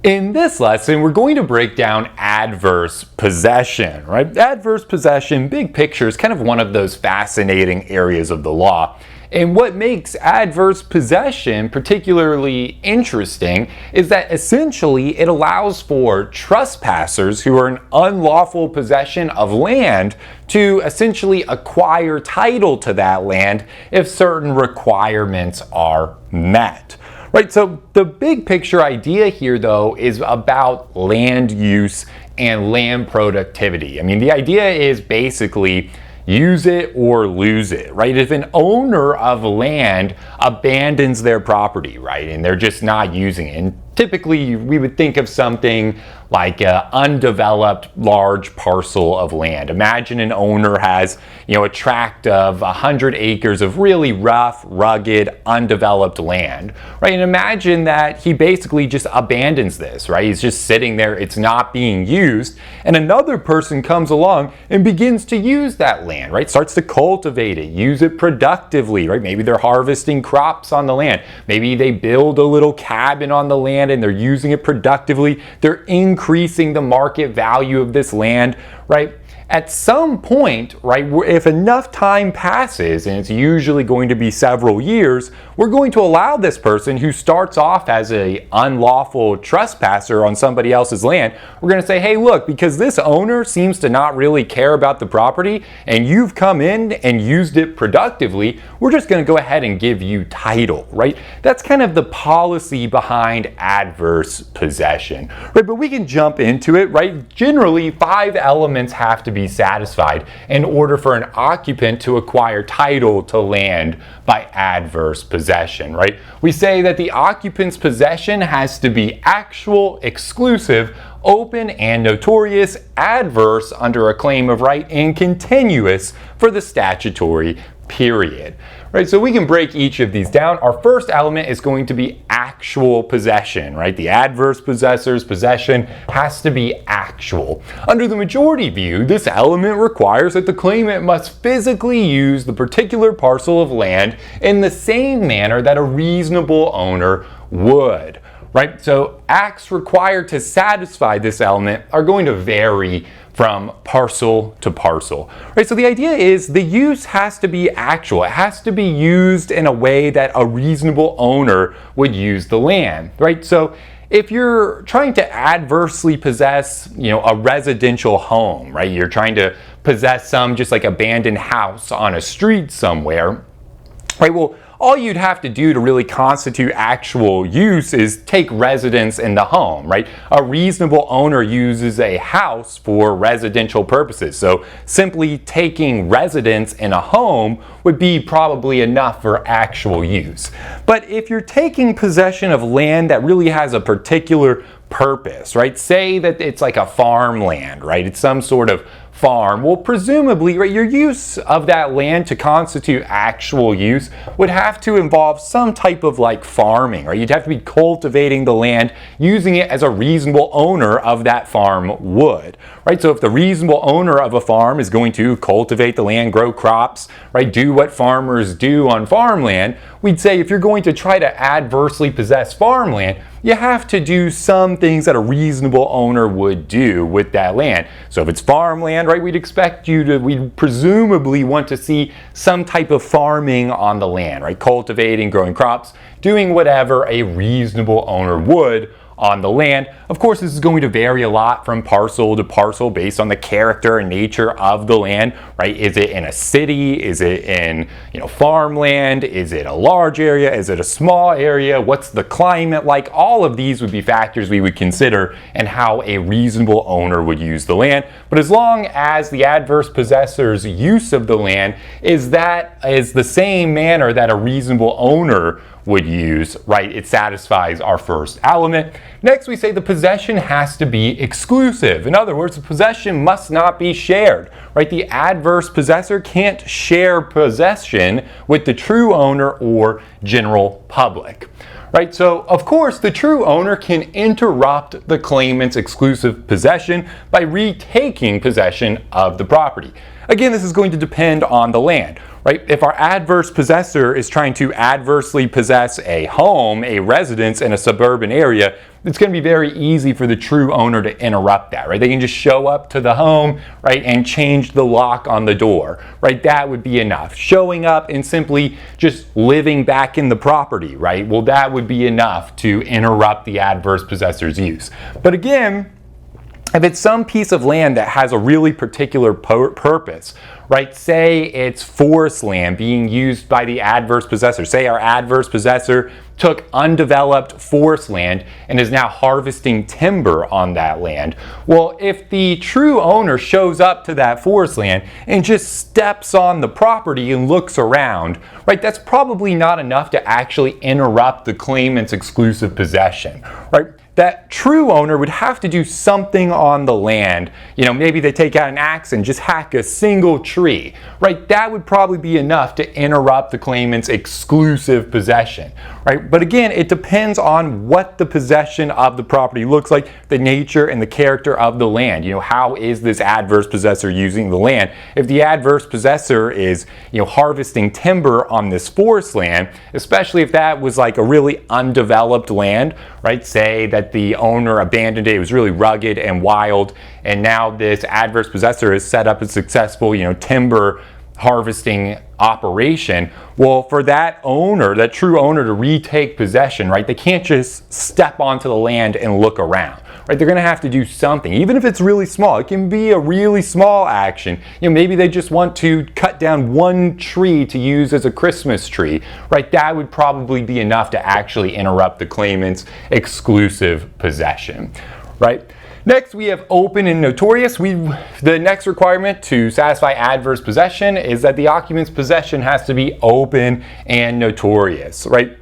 In this lesson, we're going to break down adverse possession, right? Adverse possession, big picture, is kind of one of those fascinating areas of the law. And what makes adverse possession particularly interesting is that essentially it allows for trespassers who are in unlawful possession of land to essentially acquire title to that land if certain requirements are met. Right, so the big picture idea here though is about land use and land productivity. I mean, the idea is basically use it or lose it, right? If an owner of land abandons their property, right, and they're just not using it, and typically we would think of something like an undeveloped large parcel of land. Imagine an owner has, a tract of 100 acres of really rough, rugged, undeveloped land, right? And imagine that he basically just abandons this, right? He's just sitting there, it's not being used, and another person comes along and begins to use that land, right? Starts to cultivate it, use it productively, right? Maybe they're harvesting crops on the land. Maybe they build a little cabin on the land and they're using it productively. They're increasing the market value of this land, right? At some point, right, if enough time passes, and it's usually going to be several years, we're going to allow this person who starts off as an unlawful trespasser on somebody else's land, we're going to say, hey, look, because this owner seems to not really care about the property, and you've come in and used it productively, we're just going to go ahead and give you title, right? That's kind of the policy behind adverse possession, right? But we can jump into it, right? Generally, 5 elements have to be satisfied in order for an occupant to acquire title to land by adverse possession, right? We say that the occupant's possession has to be actual, exclusive, open and notorious, adverse under a claim of right, and continuous for the statutory period. Right, so we can break each of these down. Our first element is going to be actual possession, right? The adverse possessor's possession has to be actual. Under the majority view, this element requires that the claimant must physically use the particular parcel of land in the same manner that a reasonable owner would. Right, so acts required to satisfy this element are going to vary from parcel to parcel. Right, so the idea is the use has to be actual. It has to be used in a way that a reasonable owner would use the land. Right, so if you're trying to adversely possess, a residential home, right, you're trying to possess some just like abandoned house on a street somewhere, right, well, all you'd have to do to really constitute actual use is take residence in the home, right? A reasonable owner uses a house for residential purposes. So simply taking residence in a home would be probably enough for actual use. But if you're taking possession of land that really has a particular purpose, right? Say that it's like a farmland, right? It's some sort of farm. Well, presumably, right, your use of that land to constitute actual use would have to involve some type of like farming, right? You'd have to be cultivating the land, using it as a reasonable owner of that farm would, right? So if the reasonable owner of a farm is going to cultivate the land, grow crops, right, do what farmers do on farmland, we'd say if you're going to try to adversely possess farmland, you have to do some things that a reasonable owner would do with that land. So if it's farmland, right, we'd presumably want to see some type of farming on the land, right? Cultivating, growing crops, doing whatever a reasonable owner would on the land. Of course, this is going to vary a lot from parcel to parcel based on the character and nature of the land, right? Is it in a city? Is it in, farmland? Is it a large area? Is it a small area? What's the climate like? All of these would be factors we would consider in how a reasonable owner would use the land. But as long as the adverse possessor's use of the land is the same manner that a reasonable owner would use, right, it satisfies our first element. Next, we say the possession has to be exclusive. In other words, the possession must not be shared, right? The adverse possessor can't share possession with the true owner or general public. Right, so of course the true owner can interrupt the claimant's exclusive possession by retaking possession of the property. Again, this is going to depend on the land. Right? If our adverse possessor is trying to adversely possess a home, a residence in a suburban area, it's going to be very easy for the true owner to interrupt that, right? They can just show up to the home, right, and change the lock on the door, right? That would be enough. Showing up and simply just living back in the property, right? Well, that would be enough to interrupt the adverse possessor's use. But again, if it's some piece of land that has a really particular purpose, right? Say it's forest land being used by the adverse possessor. Say our adverse possessor took undeveloped forest land and is now harvesting timber on that land. Well, if the true owner shows up to that forest land and just steps on the property and looks around, right, that's probably not enough to actually interrupt the claimant's exclusive possession, right? That true owner would have to do something on the land. You know, maybe they take out an axe and just hack a single tree, right? That would probably be enough to interrupt the claimant's exclusive possession, right? But again, it depends on what the possession of the property looks like, the nature and the character of the land. You know, how is this adverse possessor using the land? If the adverse possessor is, you know, harvesting timber on this forest land, especially if that was like a really undeveloped land, right? Say that the owner abandoned it, it was really rugged and wild, and now this adverse possessor has set up a successful, you know, timber harvesting operation. Well, for that owner, that true owner, to retake possession, right, they can't just step onto the land and look around, right? They're gonna have to do something, even if it's really small. It can be a really small action. You know, maybe they just want to cut down one tree to use as a Christmas tree, right? That would probably be enough to actually interrupt the claimant's exclusive possession, right? Next, we have open and notorious. The next requirement to satisfy adverse possession is that the occupant's possession has to be open and notorious, right?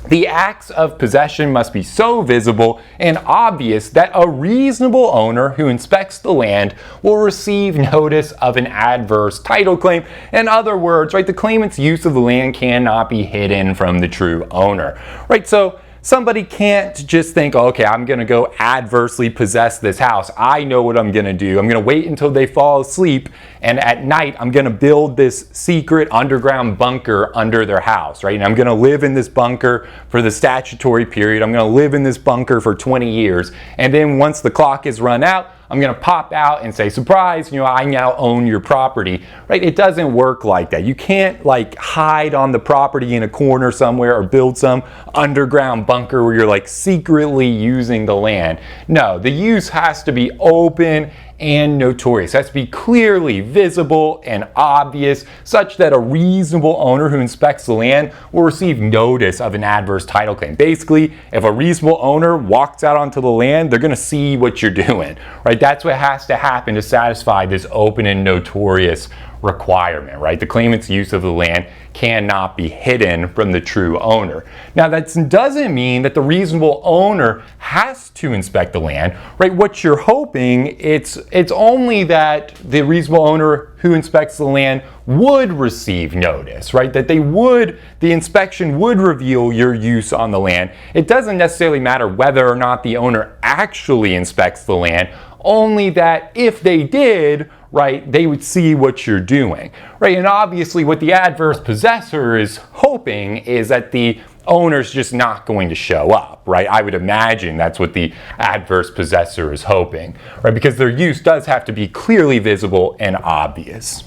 The acts of possession must be so visible and obvious that a reasonable owner who inspects the land will receive notice of an adverse title claim. In other words, right, the claimant's use of the land cannot be hidden from the true owner, right? So somebody can't just think, oh, okay, I'm gonna go adversely possess this house. I know what I'm gonna do. I'm gonna wait until they fall asleep, and at night I'm gonna build this secret underground bunker under their house, right? And I'm gonna live in this bunker for the statutory period. I'm gonna live in this bunker for 20 years. And then once the clock is run out, I'm gonna pop out and say, surprise, you know, I now own your property, right? It doesn't work like that. You can't like hide on the property in a corner somewhere or build some underground bunker where you're like secretly using the land. No, the use has to be open and notorious. It has to be clearly visible and obvious, such that a reasonable owner who inspects the land will receive notice of an adverse title claim. Basically, if a reasonable owner walks out onto the land, they're gonna see what you're doing, right? That's what has to happen to satisfy this open and notorious requirement, right? The claimant's use of the land cannot be hidden from the true owner. Now, that doesn't mean that the reasonable owner has to inspect the land, right? What you're hoping, it's only that the reasonable owner who inspects the land would receive notice, right? That the inspection would reveal your use on the land. It doesn't necessarily matter whether or not the owner actually inspects the land, only that if they did, right, they would see what you're doing, right? And obviously what the adverse possessor is hoping is that the owner's just not going to show up, right? I would imagine that's what the adverse possessor is hoping, right? Because their use does have to be clearly visible and obvious.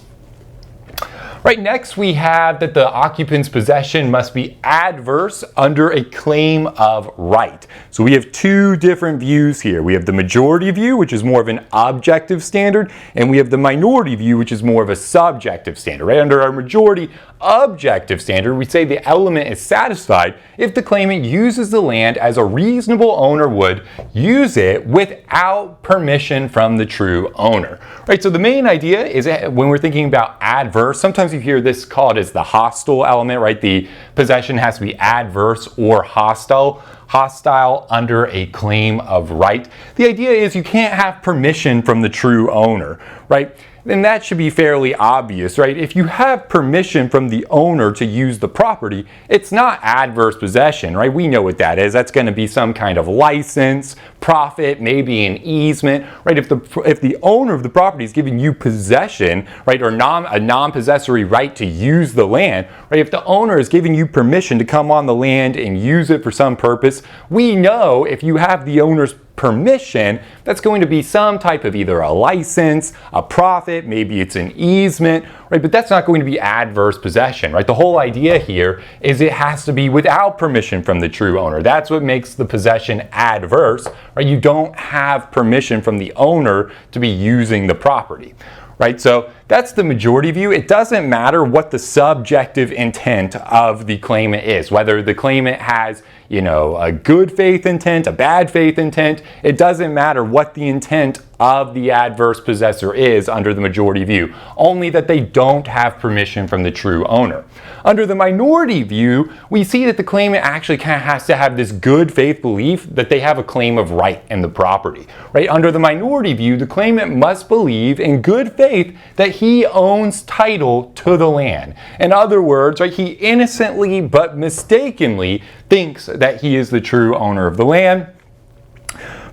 Right, next we have that the occupant's possession must be adverse under a claim of right. So we have two different views here. We have the majority view, which is more of an objective standard, and we have the minority view, which is more of a subjective standard. Right, under our majority objective standard, we say the element is satisfied if the claimant uses the land as a reasonable owner would use it without permission from the true owner. Right, so the main idea is that when we're thinking about adverse, sometimes you hear this called as the hostile element, right? The possession has to be adverse or hostile under a claim of right. The idea is you can't have permission from the true owner, right? then that should be fairly obvious, right? If you have permission from the owner to use the property, it's not adverse possession, right? We know what that is. That's going to be some kind of license, profit, maybe an easement, right? If the owner of the property is giving you possession, right, or a non-possessory right to use the land, right? If the owner is giving you permission to come on the land and use it for some purpose, we know if you have the owner's permission, that's going to be some type of either a license, a profit, maybe it's an easement, right? But that's not going to be adverse possession, right? The whole idea here is it has to be without permission from the true owner. That's what makes the possession adverse, right? You don't have permission from the owner to be using the property. Right, so that's the majority view. It doesn't matter what the subjective intent of the claimant is, whether the claimant has, a good faith intent, a bad faith intent. It doesn't matter what the intent of the adverse possessor is under the majority view, only that they don't have permission from the true owner. Under the minority view, we see that the claimant actually kind of has to have this good faith belief that they have a claim of right in the property. Right? Under the minority view, the claimant must believe in good faith that he owns title to the land. In other words, right, he innocently but mistakenly thinks that he is the true owner of the land.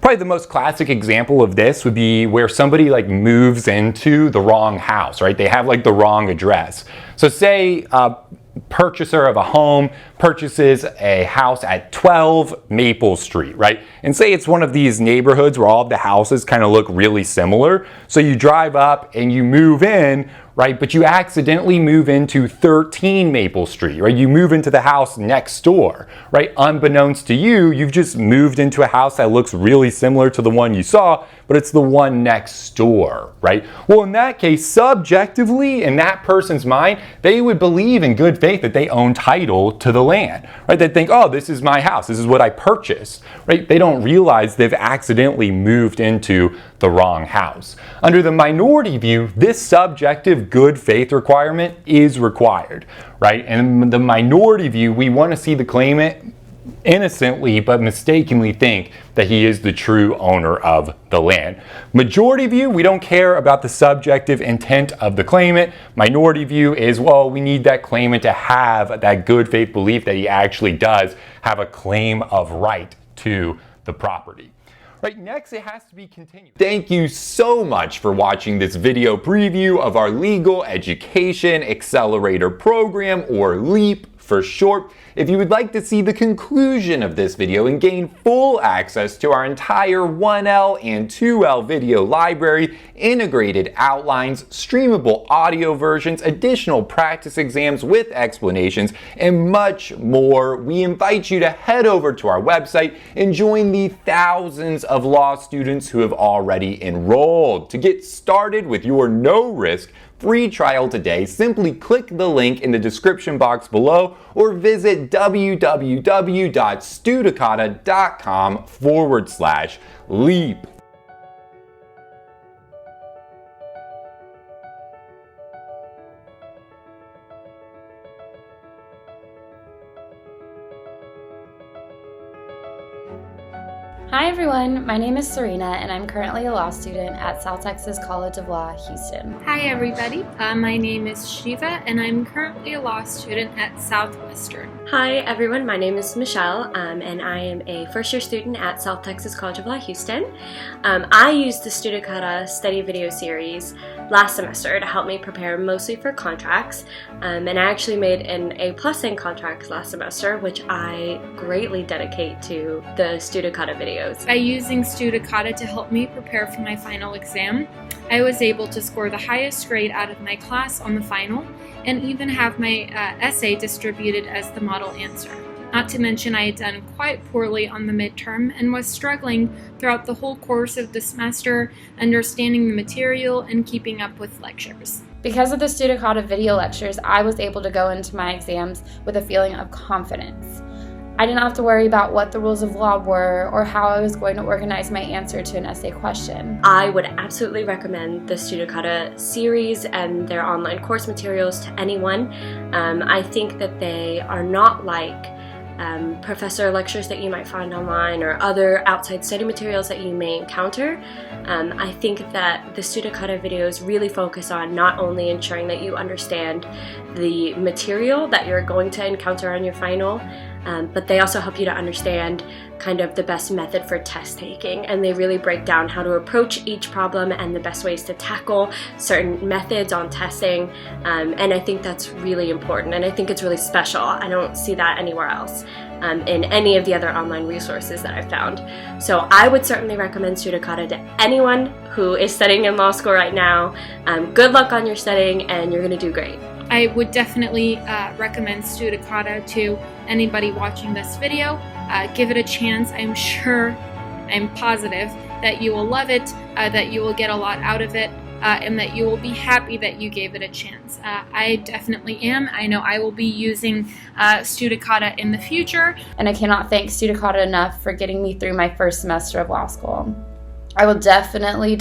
Probably the most classic example of this would be where somebody moves into the wrong house, right? They have the wrong address. So say a purchaser of a home purchases a house at 12 Maple Street, right? And say it's one of these neighborhoods where all of the houses kind of look really similar. So you drive up and you move in, right? But you accidentally move into 13 Maple Street, right? You move into the house next door, right? Unbeknownst to you, you've just moved into a house that looks really similar to the one you saw, but it's the one next door, right? Well, in that case, subjectively, in that person's mind, they would believe in good faith that they own title to the land, right? They'd think, oh, this is my house. This is what I purchased, right? They don't realize they've accidentally moved into the wrong house. Under the minority view, this subjective good faith requirement is required, right? And in the minority view, we want to see the claimant innocently but mistakenly think that he is the true owner of the land. Majority view, we don't care about the subjective intent of the claimant. Minority view is, well, we need that claimant to have that good faith belief that he actually does have a claim of right to the property. Right, next it has to be continued. Thank you so much for watching this video preview of our Legal Education Accelerator Program, or LEAP for short. If you would like to see the conclusion of this video and gain full access to our entire 1L and 2L video library, integrated outlines, streamable audio versions, additional practice exams with explanations, and much more, we invite you to head over to our website and join the thousands of law students who have already enrolled. To get started with your no-risk free trial today, simply click the link in the description box below or visit www.studicata.com/leap. Hi everyone, my name is Serena and I'm currently a law student at South Texas College of Law, Houston. Hi everybody, my name is Shiva and I'm currently a law student at Southwestern. Hi everyone, my name is Michelle and I am a first year student at South Texas College of Law, Houston. I used the Studicata study video series last semester to help me prepare mostly for contracts, and I actually made an A+ in contracts last semester, which I greatly dedicate to the Studicata videos. By using Studicata to help me prepare for my final exam, I was able to score the highest grade out of my class on the final and even have my essay distributed as the model answer. Not to mention I had done quite poorly on the midterm and was struggling throughout the whole course of the semester, understanding the material and keeping up with lectures. Because of the Studicata video lectures, I was able to go into my exams with a feeling of confidence. I didn't have to worry about what the rules of law were or how I was going to organize my answer to an essay question. I would absolutely recommend the Studicata series and their online course materials to anyone. I think that they are not like professor lectures that you might find online or other outside study materials that you may encounter. I think that the Studicata videos really focus on not only ensuring that you understand the material that you're going to encounter on your final, but they also help you to understand kind of the best method for test taking, and they really break down how to approach each problem and the best ways to tackle certain methods on testing, and I think that's really important, and I think it's really special. I don't see that anywhere else in any of the other online resources that I've found. So I would certainly recommend Studicata to anyone who is studying in law school right now. Good luck on your studying, and you're going to do great. I would definitely recommend Studicata to anybody watching this video. Give it a chance. I'm positive that you will love it, that you will get a lot out of it, and that you will be happy that you gave it a chance. I definitely am. I know I will be using Studicata in the future. And I cannot thank Studicata enough for getting me through my first semester of law school. I will definitely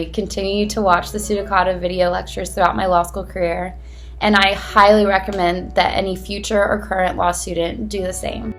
continue to watch the Studicata video lectures throughout my law school career, and I highly recommend that any future or current law student do the same.